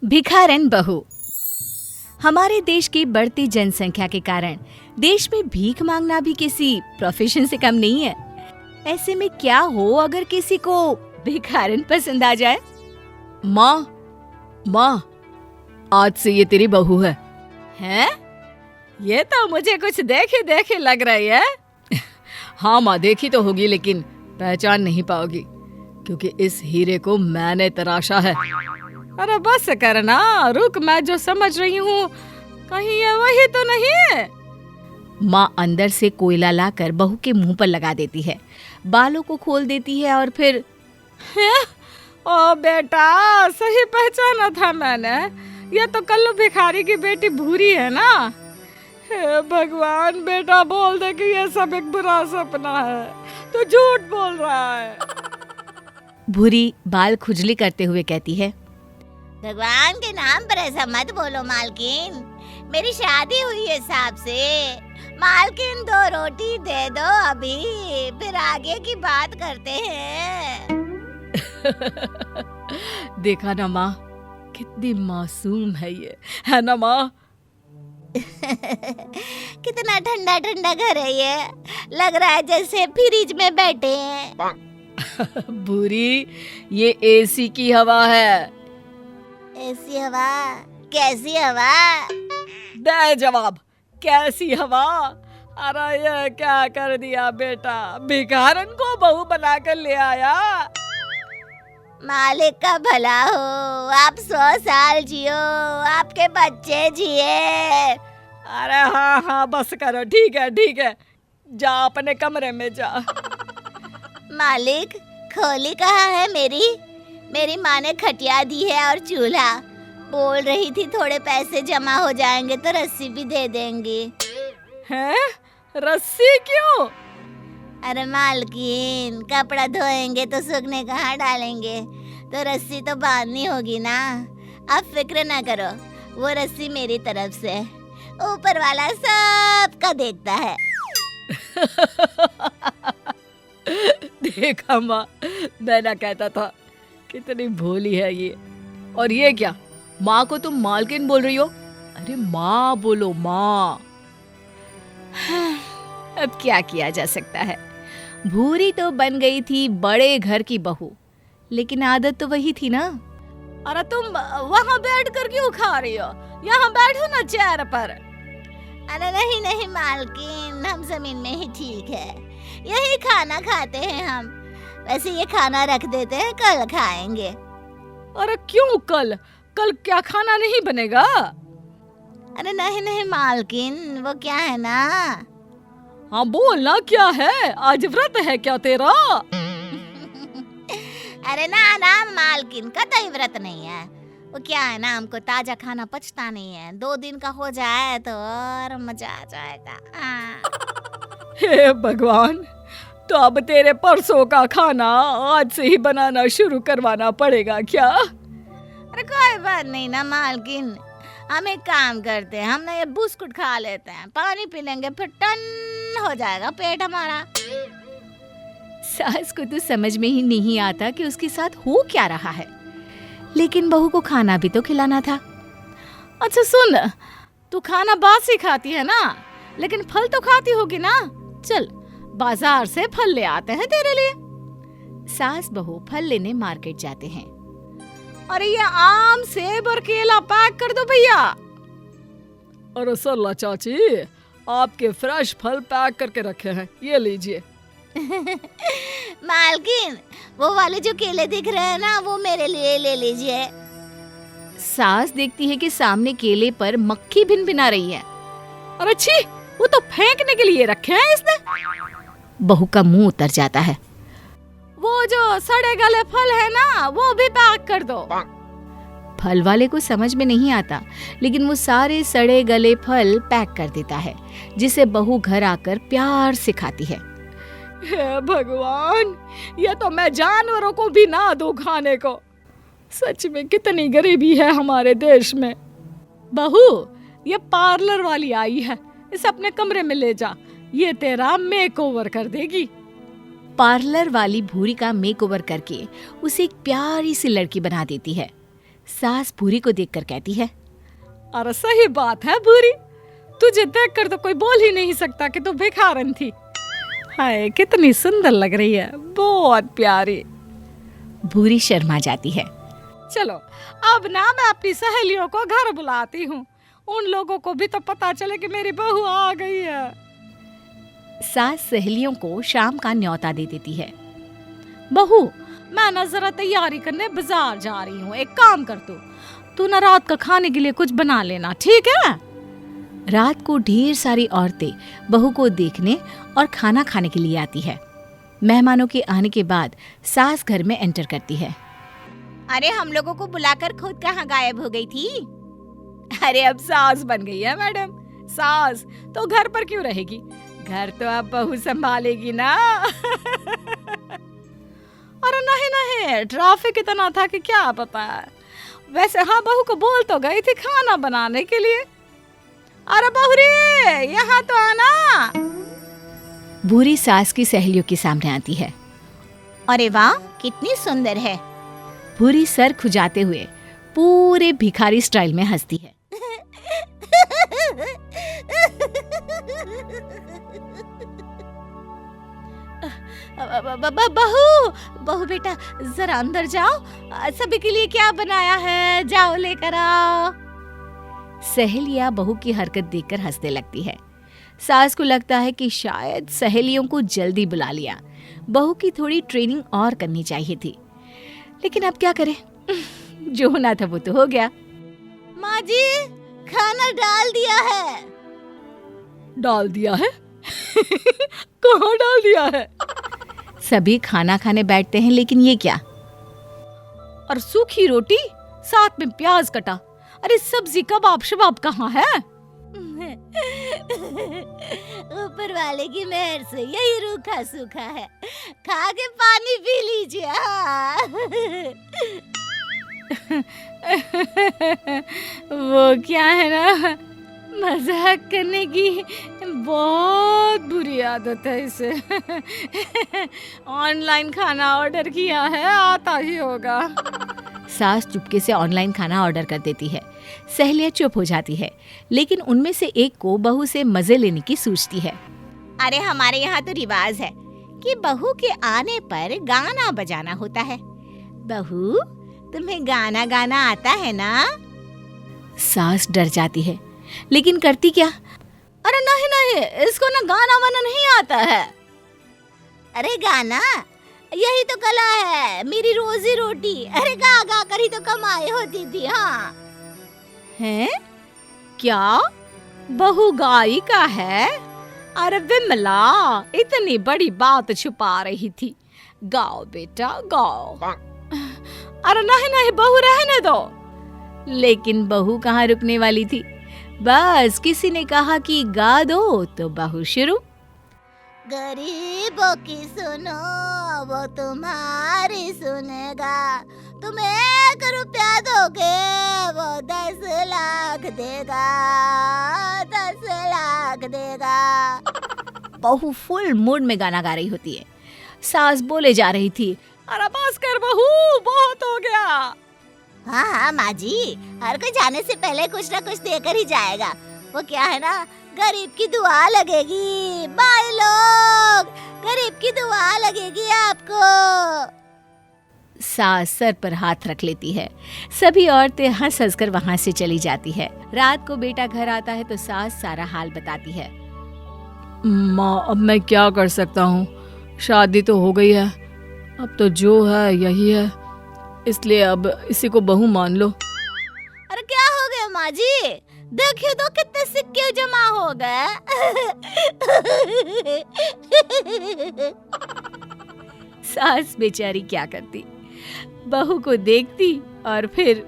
भिखारन बहू। हमारे देश की बढ़ती जनसंख्या के कारण देश में भीख मांगना भी किसी प्रोफेशन से कम नहीं है। ऐसे में क्या हो अगर किसी को भिखारन पसंद आ जाए? माँ, आज से ये तेरी बहू है। हैं? ये तो मुझे कुछ देखे देखे लग रही है। हाँ माँ, देखी तो होगी लेकिन पहचान नहीं पाओगी क्योंकि इस हीरे को मैंने तराशा है। अरे बस करना, रुक, मैं जो समझ रही हूँ कहीं ये वही तो नहीं है। माँ अंदर से कोयला लाकर बहू के मुंह पर लगा देती है, बालों को खोल देती है और फिर ओ बेटा, सही पहचाना था मैंने। ये तो कल्लू भिखारी की बेटी भूरी है ना। हे भगवान, बेटा बोल दे कि ये सब एक बुरा सपना है, तो झूठ बोल रहा है। भूरी बाल खुजली करते हुए कहती है, भगवान के नाम पर ऐसा मत बोलो मालकिन, मेरी शादी हुई है साहब से। मालकिन 2 रोटी दे दो अभी, फिर आगे की बात करते हैं। देखा ना माँ, कितनी मासूम है ये, है ना माँ? कितना ठंडा ठंडा घर है ये, लग रहा है जैसे फ्रिज में बैठे हैं। बुरी, ये एसी की हवा है। ऐसी हवा? कैसी हवा? दे जवाब, कैसी हवा? अरे ये क्या कर दिया बेटा, भिखारन को बहू बनाकर ले आया। मालिक का भला हो, आप 100 साल जियो, आपके बच्चे जिए। अरे हाँ, बस करो, ठीक है, जा अपने कमरे में जा। मालिक, खोली कहाँ है मेरी माँ ने खटिया दी है और चूल्हा। बोल रही थी थोड़े पैसे जमा हो जाएंगे तो रस्सी भी दे देंगी। हैं? रस्सी क्यों? अरे मालकिन, कपड़ा धोएंगे तो सूखने कहाँ डालेंगे, तो रस्सी तो बांधनी होगी ना। आप फिक्र ना करो, वो रस्सी मेरी तरफ से, ऊपर वाला सबका देखता है। देखा माँ, मैं ना कहता था, कितनी भोली है ये। और ये क्या, माँ को तुम मालकिन बोल रही हो? अरे माँ बोलो, माँ। अब क्या किया जा सकता है, भूरी तो बन गई थी बड़े घर की बहू, लेकिन आदत तो वही थी ना। अरे तुम वहाँ बैठ कर क्यों खा रही हो? यहाँ बैठो ना चेयर पर। अरे नहीं मालकिन, हम जमीन में ही ठीक है, यही खाना खाते हैं हम। वैसे ये खाना रख देते हैं, कल खाएंगे। अरे क्यों कल क्या खाना नहीं बनेगा? अरे नहीं मालकिन, वो क्या है ना। हाँ बोल ना, क्या है? आज व्रत है क्या तेरा? अरे ना मालकिन, कतई व्रत नहीं है। वो क्या है ना, हमको ताजा खाना पचता नहीं है, 2 दिन का हो जाए तो और मजा आ जाएगा। हे भगवान, तो अब तेरे परसों का खाना आज से ही बनाना शुरू करवाना पड़ेगा क्या? अरे कोई बात नहीं ना मालकिन, हम एक काम करते हैं, हम ना ये बिस्कुट खा लेते हैं, पानी पी लेंगे, फिर टन हो जाएगा पेट हमारा। सास को तो समझ में ही नहीं आता कि उसके साथ हो क्या रहा है, लेकिन बहू को खाना भी तो खिलाना था। अच्छा सुन, तू खाना बासी खाती है ना, लेकिन फल तो खाती होगी ना। चल बाजार से फल ले आते हैं तेरे लिए। सास बहू फल लेने मार्केट जाते हैं। अरे ये आम, सेब और केला पैक कर दो भैया। अरे सरला चाची, आपके फ्रेश फल पैक करके रखे हैं, ये लीजिए। मालकिन, वो वाले जो केले दिख रहे हैं ना, वो मेरे लिए ले लीजिए। सास देखती है कि सामने केले पर मक्खी भिनभिना रही है। अरे छी, वो तो फेंकने के लिए रखे हैं इसने। बहू का मुंह उतर जाता है। वो जो सड़े गले फल है ना, वो भी पैक कर दो। फल वाले को समझ में नहीं आता, लेकिन वो सारे सड़े गले फल पैक कर देता है, जिसे बहू घर आकर प्यार से खाती है। हे भगवान, ये तो मैं जानवरों को भी ना दूं खाने को। सच में कितनी गरीबी है हमारे देश में। बहू, ये पार्लर वाली आई है, इसे अपने कमरे में ले जा, ये तेरा मेकओवर कर देगी। पार्लर वाली भूरी का मेकओवर करके उसे एक प्यारी सी लड़की बना देती है। सास भूरी को देखकर कहती है, अरे सही बात है भूरी, तुझे देखकर तो कोई बोल ही नहीं सकता कि तू भिखारन थी। हाय कितनी सुंदर लग रही है, बहुत प्यारी। भूरी शर्मा जाती है। चलो अब ना मैं अपनी सहेलियों को घर बुलाती हूँ, उन लोगों को भी तो पता चले कि मेरी बहू आ गई है। सास सहेलियों को शाम का न्योता दे देती है। बहू, मैं ना जरा तैयारी करने बाजार जा रही हूँ, एक काम कर तू ना रात का खाने के लिए कुछ बना लेना, ठीक है? रात को ढेर सारी औरतें बहू को देखने और खाना खाने के लिए आती है। मेहमानों के आने के बाद सास घर में एंटर करती है। अरे हम लोगों को बुलाकर खुद कहाँ गायब हो गई थी? अरे अब सास बन गई है मैडम, सास तो घर पर क्यों रहेगी, घर तो अब बहू संभालेगी ना। अरे नहीं, ट्रैफिक इतना था कि क्या पता है। वैसे हाँ, बहू को बोल तो गई थी खाना बनाने के लिए। अरे बहुरी, यहाँ तो आना। भूरी सास की सहेलियों के सामने आती है। अरे वाह, कितनी सुंदर है। भूरी सर खुजाते हुए पूरे भिखारी स्टाइल में हंसती है। बहू बेटा जरा अंदर जाओ, सभी के लिए क्या बनाया है, जाओ लेकर आओ। सहेलियां बहू की हरकत देखकर हंसने लगती है। सास को लगता है कि शायद सहेलियों को जल्दी बुला लिया, बहू की थोड़ी ट्रेनिंग और करनी चाहिए थी। लेकिन अब क्या करें, जो होना था वो तो हो गया। माँ जी, खाना डाल दिया है। डाल दिया है? कहाँ डाल दिया है? सभी खाना खाने बैठते हैं, लेकिन ये क्या, और सूखी रोटी साथ में प्याज कटा। अरे सब्जी कबाब शबाब कहाँ है? ऊपर वाले की मेहर से यही रूखा सूखा है, खा के पानी पी लीजिए। वो क्या है ना, मजाक करने की बहुत बुरी आदत है इसे। ऑनलाइन खाना ऑर्डर किया है, आता ही होगा। सास चुपके से ऑनलाइन खाना ऑर्डर कर देती है। सहेलियां चुप हो जाती है, लेकिन उनमें से एक को बहू से मजे लेने की सूझती है। अरे हमारे यहाँ तो रिवाज है कि बहू के आने पर गाना बजाना होता है। बहू, तुम्हें गाना गाना आता है ना? सास डर जाती है, लेकिन करती क्या। अरे नहीं, इसको ना गाना वाना नहीं आता है। अरे गाना यही तो कला है, मेरी रोजी रोटी। अरे गा गा कर ही तो कमाई होती थी। हाँ हैं? क्या बहू गायिका है? अरे विमला, इतनी बड़ी बात छुपा रही थी। गाओ बेटा गाओ। अरे नहीं, बहू रहने दो। लेकिन बहू कहाँ रुकने वाली थी। बस किसी ने कहा कि गा दो तो बहू शुरू। गरीबों की सुनो, वो तुम्हारी सुनेगा। तुम 1 रुपया दोगे, वो 10 लाख देगा, 10 लाख देगा। बहू फुल मूड में गाना गा रही होती है। सास बोले जा रही थी, अरे बस कर बहू, बहुत हो गया। हाँ माँ जी, हर कोई जाने से पहले कुछ ना कुछ देकर ही जाएगा। वो क्या है ना, गरीब की दुआ लगेगी। बाय लोग, गरीब की दुआ लगेगी आपको। सास सर पर हाथ रख लेती है। सभी औरतें हंस हंस कर वहाँ से चली जाती है। रात को बेटा घर आता है तो सास सारा हाल बताती है। माँ, अब मैं क्या कर सकता हूँ, शादी तो हो गई है, अब तो जो है यही है, इसलिए अब इसी को बहू मान लो। अरे क्या हो गया माँ जी, देखिए तो कितने सिक्के जमा हो गए। सास बेचारी क्या करती, बहू को देखती और फिर